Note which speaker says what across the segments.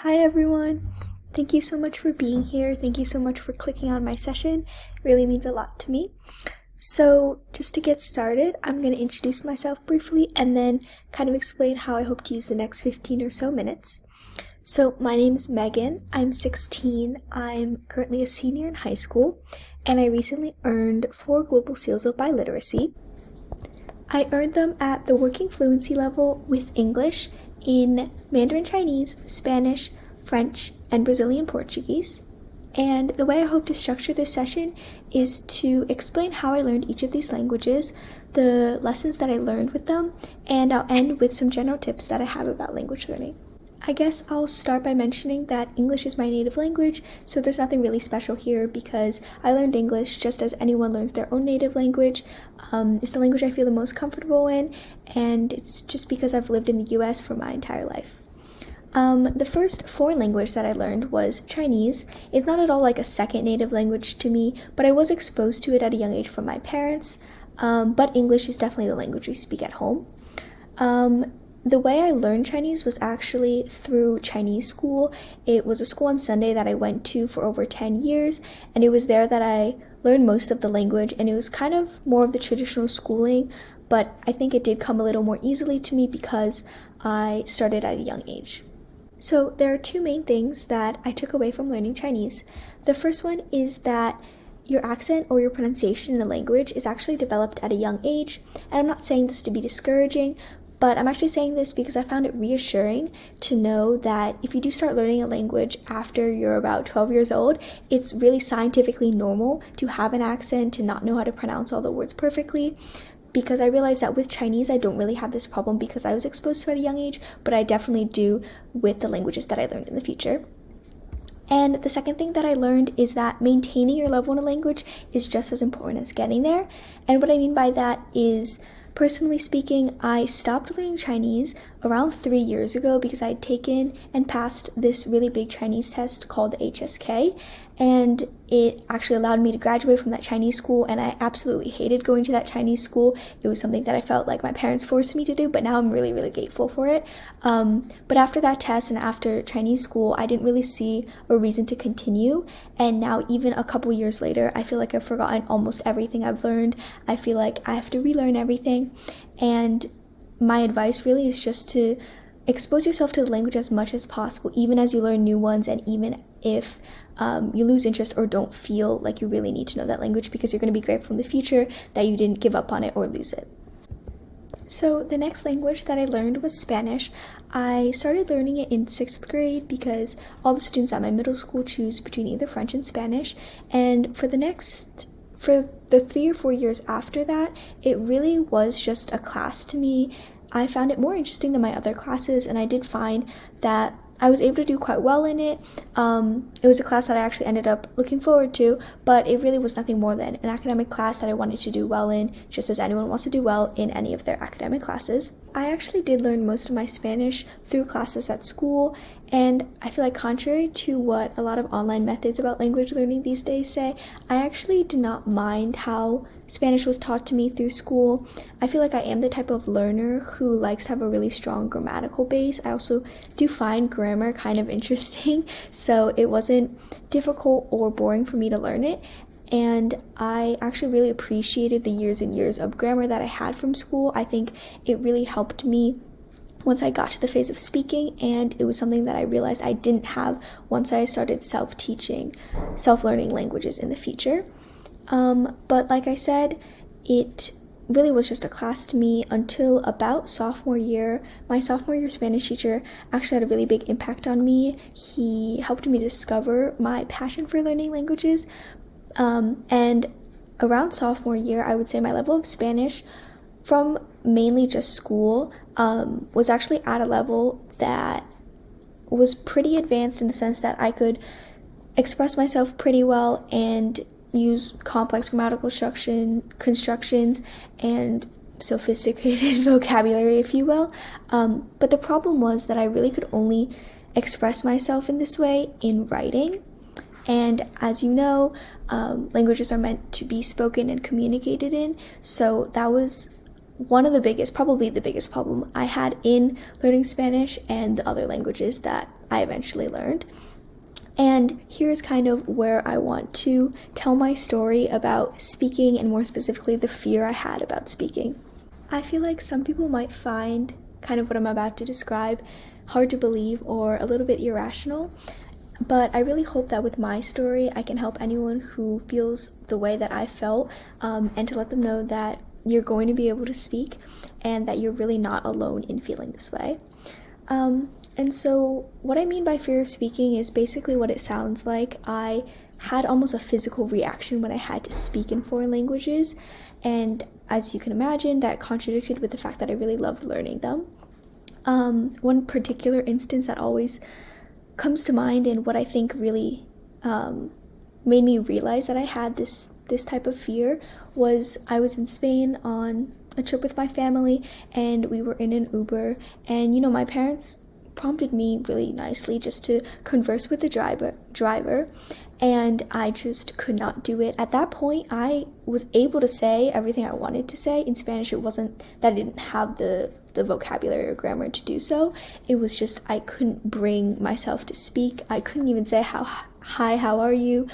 Speaker 1: Hi everyone! Thank you so much for being here. Thank you so much for clicking on my session. It really means a lot to me. So just to get started, I'm going to introduce myself briefly and then kind of explain how I hope to use the next 15 or so minutes. So my name is Megan. I'm 16. I'm currently a senior in high school, and I recently earned 4 global seals of biliteracy. I earned them at the working fluency level with English in Mandarin Chinese, Spanish, French, and Brazilian Portuguese. And the way I hope to structure this session is to explain how I learned each of these languages, the lessons that I learned with them, and I'll end with some general tips that I have about language learning. I guess I'll start by mentioning that English is my native language, so there's nothing really special here because I learned English just as anyone learns their own native language. It's the language I feel the most comfortable in, and it's just because I've lived in the US for my entire life. The first foreign language that I learned was Chinese. It's not at all like a second native language to me, but I was exposed to it at a young age from my parents. But English is definitely the language we speak at home. The way I learned Chinese was actually through Chinese school. It was a school on Sunday that I went to for over 10 years, and it was there that I learned most of the language, and it was kind of more of the traditional schooling, but I think it did come a little more easily to me because I started at a young age. So there are 2 main things that I took away from learning Chinese. The first one is that your accent or your pronunciation in a language is actually developed at a young age, and I'm not saying this to be discouraging, but I'm actually saying this because I found it reassuring to know that if you do start learning a language after you're about 12 years old, it's really scientifically normal to have an accent, to not know how to pronounce all the words perfectly. Because I realized that with Chinese, I don't really have this problem because I was exposed to it at a young age, but I definitely do with the languages that I learned in the future. And the second thing that I learned is that maintaining your level in a language is just as important as getting there. And what I mean by that is, personally speaking, I stopped learning Chinese around 3 years ago because I had taken and passed this really big Chinese test called the HSK, and it actually allowed me to graduate from that Chinese school, and I absolutely hated going to that Chinese school. It was something that I felt like my parents forced me to do, but now I'm really, really grateful for it. But after that test and after Chinese school, I didn't really see a reason to continue, and now even a couple years later, I feel like I've forgotten almost everything I've learned. I feel like I have to relearn everything, and my advice really is just to expose yourself to the language as much as possible, even as you learn new ones, and even if you lose interest or don't feel like you really need to know that language, because you're going to be grateful in the future that you didn't give up on it or lose it. So the next language that I learned was Spanish. I started learning it in 6th grade because all the students at my middle school choose between either French and Spanish, and for the 3 or 4 years after that, it really was just a class to me. I found it more interesting than my other classes, and I did find that I was able to do quite well in it. It was a class that I actually ended up looking forward to, but it really was nothing more than an academic class that I wanted to do well in, just as anyone wants to do well in any of their academic classes. I actually did learn most of my Spanish through classes at school, and I feel like contrary to what a lot of online methods about language learning these days say, I actually did not mind how Spanish was taught to me through school. I feel like I am the type of learner who likes to have a really strong grammatical base. I also do find grammar kind of interesting, so it wasn't difficult or boring for me to learn it. And I actually really appreciated the years and years of grammar that I had from school. I think it really helped me once I got to the phase of speaking, and it was something that I realized I didn't have once I started self-learning languages in the future. But like I said, it really was just a class to me until about sophomore year. My sophomore year Spanish teacher actually had a really big impact on me. He helped me discover my passion for learning languages. And around sophomore year, I would say my level of Spanish from mainly just school was actually at a level that was pretty advanced in the sense that I could express myself pretty well and use complex grammatical constructions and sophisticated vocabulary, if you will. But the problem was that I really could only express myself in this way in writing. And as you know, languages are meant to be spoken and communicated in, so that was one of the biggest, probably the biggest problem I had in learning Spanish and the other languages that I eventually learned. And here's kind of where I want to tell my story about speaking, and more specifically the fear I had about speaking. I feel like some people might find kind of what I'm about to describe hard to believe or a little bit irrational, but I really hope that with my story I can help anyone who feels the way that I felt, and to let them know that you're going to be able to speak and that you're really not alone in feeling this way. And so what I mean by fear of speaking is basically what it sounds like. I had almost a physical reaction when I had to speak in foreign languages, and as you can imagine, that contradicted with the fact that I really loved learning them. One particular instance that always comes to mind, and what I think really made me realize that I had this type of fear, was I was in Spain on a trip with my family, and we were in an Uber, and my parents prompted me really nicely just to converse with the driver, and I just could not do it. At that point, I was able to say everything I wanted to say in Spanish. It wasn't that I didn't have the vocabulary or grammar to do so. It was just I couldn't bring myself to speak. I couldn't even say hi, how are you?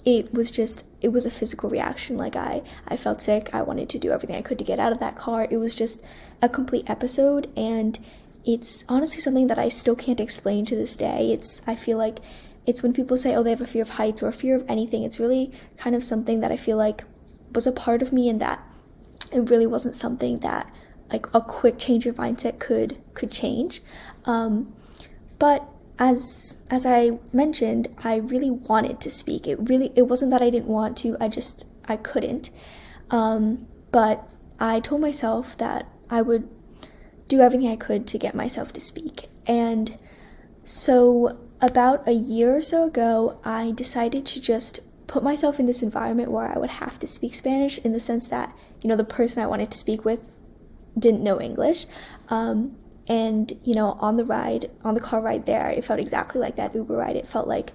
Speaker 1: It was a physical reaction. Like I felt sick. I wanted to do everything I could to get out of that car. It was just a complete episode, and it's honestly something that I still can't explain to this day. I feel like it's when people say, oh, they have a fear of heights or a fear of anything, it's really kind of something that I feel like was a part of me, and that it really wasn't something that like a quick change of mindset could change. But as I mentioned, I really wanted to speak. It wasn't that I didn't want to, I couldn't. But I told myself that I would do everything I could to get myself to speak. And so about a year or so ago, I decided to just put myself in this environment where I would have to speak Spanish, in the sense that, the person I wanted to speak with didn't know English. And, on the car ride there, it felt exactly like that Uber ride. It felt like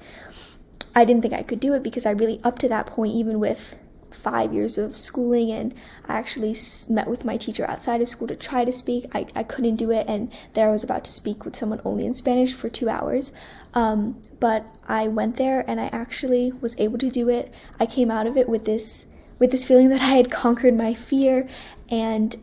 Speaker 1: I didn't think I could do it, because I really, up to that point, even with 5 years of schooling, and I actually met with my teacher outside of school to try to speak, I couldn't do it, and there I was about to speak with someone only in Spanish for 2 hours. But I went there, and I actually was able to do it. I came out of it with this feeling that I had conquered my fear, and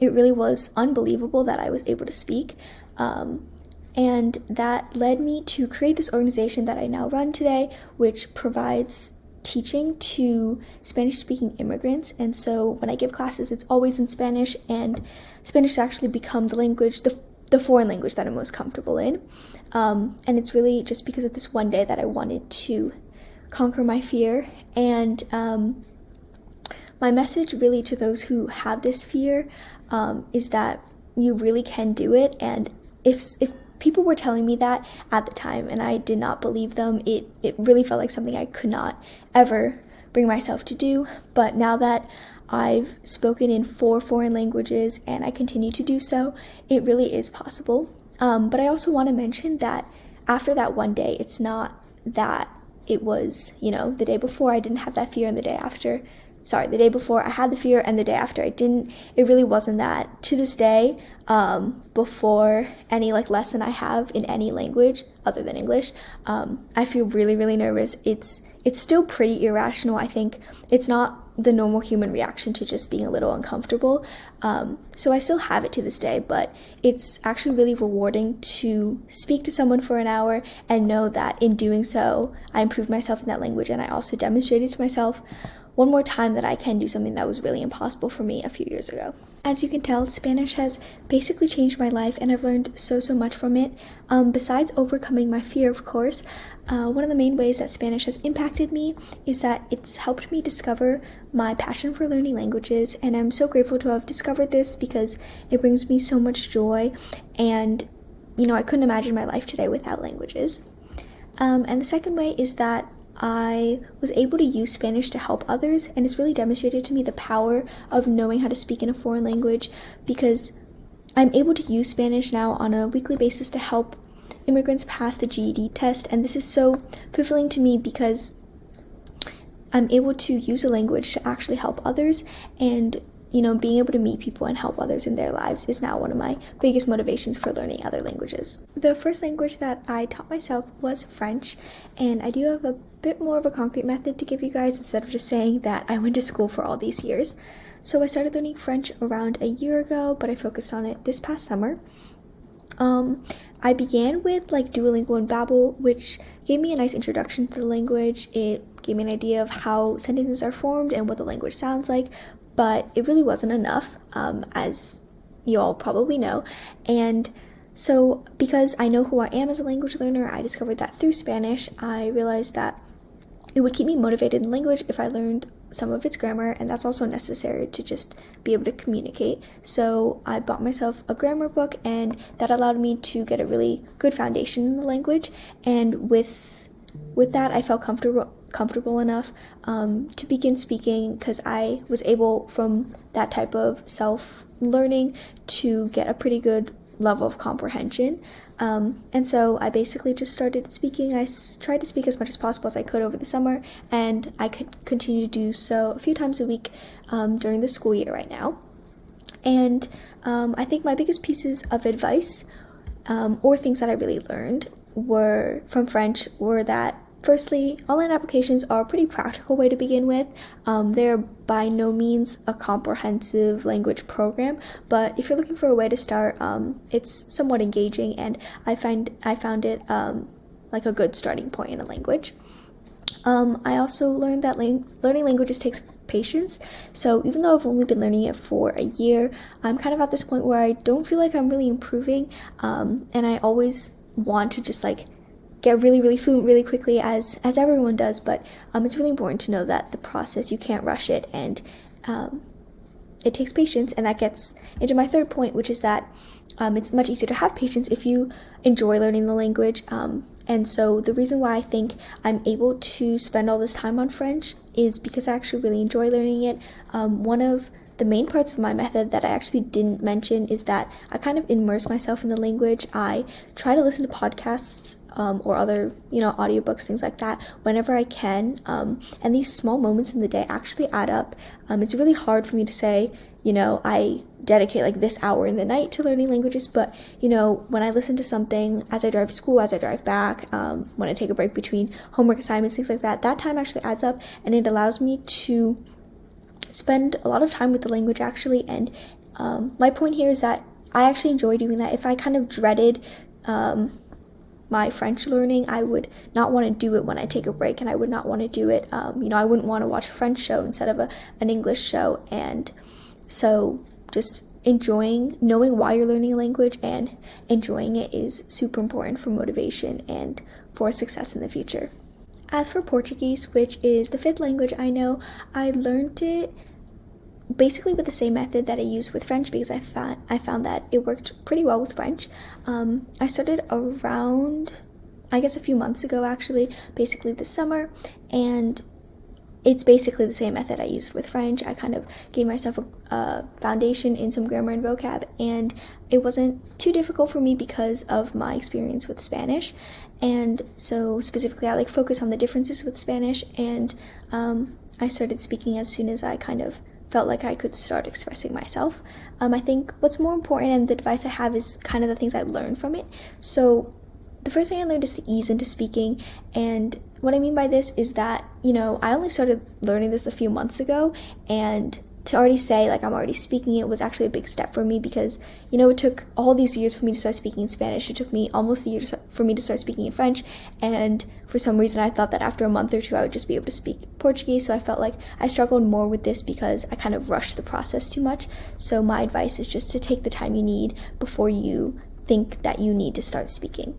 Speaker 1: it really was unbelievable that I was able to speak. And that led me to create this organization that I now run today, which provides teaching to Spanish-speaking immigrants. And so when I give classes, it's always in Spanish, and Spanish has actually become the language, the foreign language that I'm most comfortable in. And it's really just because of this one day that I wanted to conquer my fear. And my message really to those who have this fear is that you really can do it. And if people were telling me that at the time and I did not believe them, it really felt like something I could not ever bring myself to do. But now that I've spoken in 4 foreign languages and I continue to do so, it really is possible. But I also want to mention that after that one day, it's not that it was, the day before I didn't have that fear and the day before I had the fear and the day after I didn't. It really wasn't that. To this day, before any lesson I have in any language other than English, I feel really, really nervous. It's still pretty irrational. I think it's not the normal human reaction to just being a little uncomfortable. So I still have it to this day, but it's actually really rewarding to speak to someone for an hour and know that in doing so, I improved myself in that language, and I also demonstrated to myself one more time that I can do something that was really impossible for me a few years ago. As you can tell, Spanish has basically changed my life, and I've learned so much from it. Besides overcoming my fear, of course, one of the main ways that Spanish has impacted me is that it's helped me discover my passion for learning languages, and I'm so grateful to have discovered this because it brings me so much joy, and I couldn't imagine my life today without languages. And the second way is that I was able to use Spanish to help others, and it's really demonstrated to me the power of knowing how to speak in a foreign language, because I'm able to use Spanish now on a weekly basis to help immigrants pass the GED test, and this is so fulfilling to me because I'm able to use a language to actually help others, and being able to meet people and help others in their lives is now one of my biggest motivations for learning other languages. The first language that I taught myself was French, and I do have a bit more of a concrete method to give you guys instead of just saying that I went to school for all these years. So I started learning French around a year ago, but I focused on it this past summer. I began with Duolingo and Babbel, which gave me a nice introduction to the language. It gave me an idea of how sentences are formed and what the language sounds like, but it really wasn't enough, as you all probably know. And so because I know who I am as a language learner, I discovered that through Spanish. I realized that it would keep me motivated in the language if I learned some of its grammar, and that's also necessary to just be able to communicate. So I bought myself a grammar book, and that allowed me to get a really good foundation in the language. And with that, I felt comfortable enough to begin speaking, because I was able, from that type of self-learning, to get a pretty good level of comprehension. And so I basically just started speaking. I tried to speak as much as possible as I could over the summer, and I could continue to do so a few times a week during the school year right now. And I think my biggest pieces of advice or things that I really learned from French were that, firstly, online applications are a pretty practical way to begin with. They're by no means a comprehensive language program, but if you're looking for a way to start, it's somewhat engaging, and I found it like a good starting point in a language. I also learned that learning languages takes patience. So even though I've only been learning it for a year, I'm kind of at this point where I don't feel like I'm really improving, and I always want to just get really, really fluent really quickly, as everyone does, but it's really important to know that the process, you can't rush it, and it takes patience. And that gets into my third point, which is that it's much easier to have patience if you enjoy learning the language. And so the reason why I think I'm able to spend all this time on French is because I actually really enjoy learning it. One of the main parts of my method that I actually didn't mention is that I kind of immerse myself in the language. I try to listen to podcasts or other, audiobooks, things like that, whenever I can. And these small moments in the day actually add up. It's really hard for me to say, I dedicate this hour in the night to learning languages, but, when I listen to something as I drive to school, as I drive back, when I take a break between homework assignments, things like that, that time actually adds up, and it allows me to spend a lot of time with the language actually. And my point here is that I actually enjoy doing that. If I kind of dreaded my French learning, I would not want to do it when I take a break, and I would not want to do it, I wouldn't want to watch a French show instead of an English show. And so just knowing why you're learning a language and enjoying it is super important for motivation and for success in the future. As for Portuguese, which is the fifth language I know, I learned it basically with the same method that I used with French, because I found that it worked pretty well with French. I started around, I guess, a few months ago actually, basically this summer, and it's basically the same method I used with French. I kind of gave myself a foundation in some grammar and vocab, and it wasn't too difficult for me because of my experience with Spanish. And so specifically I focus on the differences with Spanish, and I started speaking as soon as I kind of felt like I could start expressing myself. I think what's more important, and the advice I have, is kind of the things I learned from it. So the first thing I learned is to ease into speaking, and what I mean by this is that, I only started learning this a few months ago, and to already say I'm already speaking it was actually a big step for me, because it took all these years for me to start speaking in Spanish. It took me almost a year for me to start speaking in French, and for some reason I thought that after a month or two I would just be able to speak Portuguese. So I felt like I struggled more with this because I kind of rushed the process too much. So my advice is just to take the time you need before you think that you need to start speaking.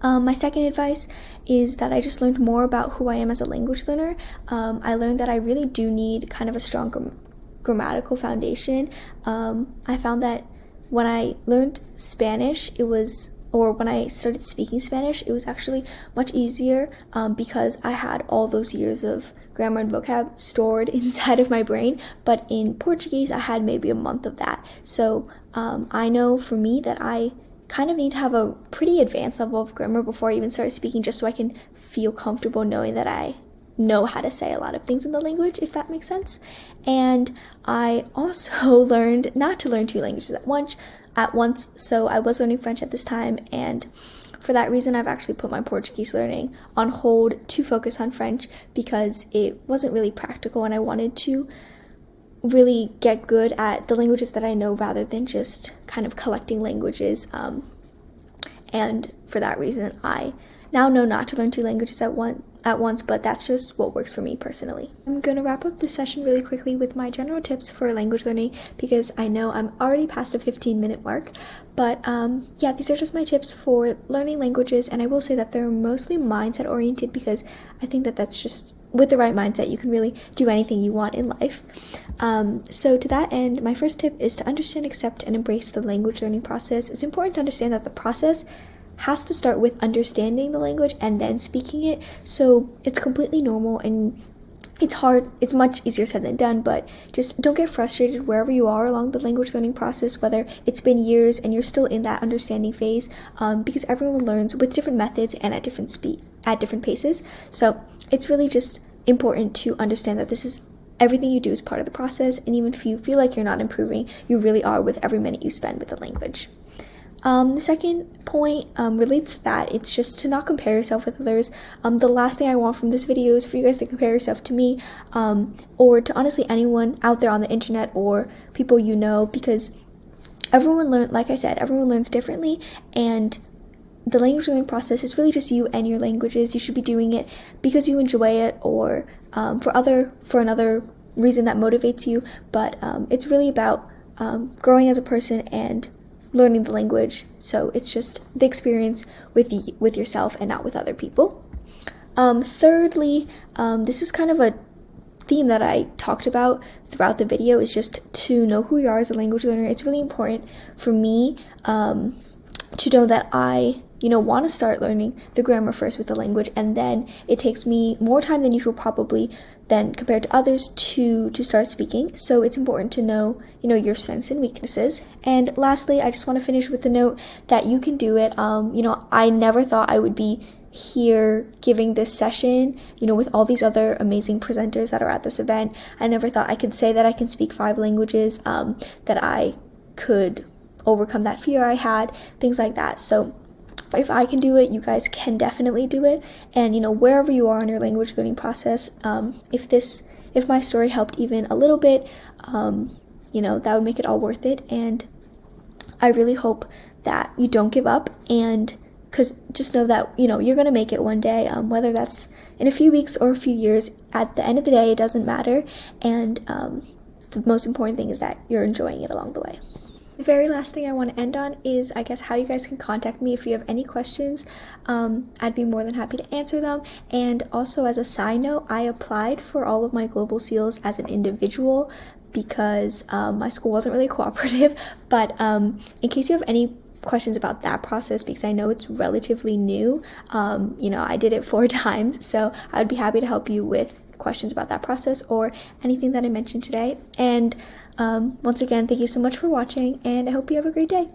Speaker 1: My second advice is that I just learned more about who I am as a language learner. I learned that I really do need kind of a strong grammatical foundation. I found that when I learned Spanish, when I started speaking Spanish, it was actually much easier because I had all those years of grammar and vocab stored inside of my brain. But in Portuguese, I had maybe a month of that. So I know for me that I kind of need to have a pretty advanced level of grammar before I even start speaking, just so I can feel comfortable knowing that I know how to say a lot of things in the language, if that makes sense. And I also learned not to learn 2 languages at once, so I was learning French at this time, and for that reason I've actually put my Portuguese learning on hold to focus on French because it wasn't really practical, and I wanted to really get good at the languages that I know rather than just kind of collecting languages. And for that reason, I now know not to learn 2 languages at once, but that's just what works for me personally. I'm going to wrap up this session really quickly with my general tips for language learning because I know I'm already past the 15-minute mark. But yeah, these are just my tips for learning languages, and I will say that they're mostly mindset oriented because I think that that's just, with the right mindset, you can really do anything you want in life. So to that end, my first tip is to understand, accept, and embrace the language learning process. It's important to understand that the process has to start with understanding the language and then speaking it. So it's completely normal, and it's hard. It's much easier said than done, but just don't get frustrated wherever you are along the language learning process, whether it's been years and you're still in that understanding phase, because everyone learns with different methods and at different paces. So it's really just important to understand that this is everything you do is part of the process, and even if you feel like you're not improving, you really are with every minute you spend with the language. The second point relates to that. It's just to not compare yourself with others. The last thing I want from this video is for you guys to compare yourself to me, or to honestly anyone out there on the internet or people you know, because everyone learns differently, and the language learning process is really just you and your languages. You should be doing it because you enjoy it, or for another reason that motivates you, but it's really about growing as a person and learning the language. So it's just the experience with yourself and not with other people. Thirdly, this is kind of a theme that I talked about throughout the video, is just to know who you are as a language learner. It's really important for me to know that I want to start learning the grammar first with the language, and then it takes me more time than usual probably than compared to others to start speaking. So it's important to know your strengths and weaknesses. And lastly, I just want to finish with the note that you can do it. I never thought I would be here giving this session, with all these other amazing presenters that are at this event. I never thought I could say that I can speak 5 languages, that I could overcome that fear I had, things like that. So if I can do it, you guys can definitely do it. And wherever you are in your language learning process, if my story helped even a little bit, that would make it all worth it. And I really hope that you don't give up, and because just know that you're gonna make it one day, whether that's in a few weeks or a few years. At the end of the day, it doesn't matter, and the most important thing is that you're enjoying it along the way. The very last thing I want to end on is, I guess, how you guys can contact me if you have any questions. I'd be more than happy to answer them. And also, as a side note, I applied for all of my global seals as an individual because my school wasn't really cooperative. But in case you have any questions about that process, because I know it's relatively new, I did it 4 times, so I would be happy to help you with questions about that process or anything that I mentioned today. And once again, thank you so much for watching, and I hope you have a great day.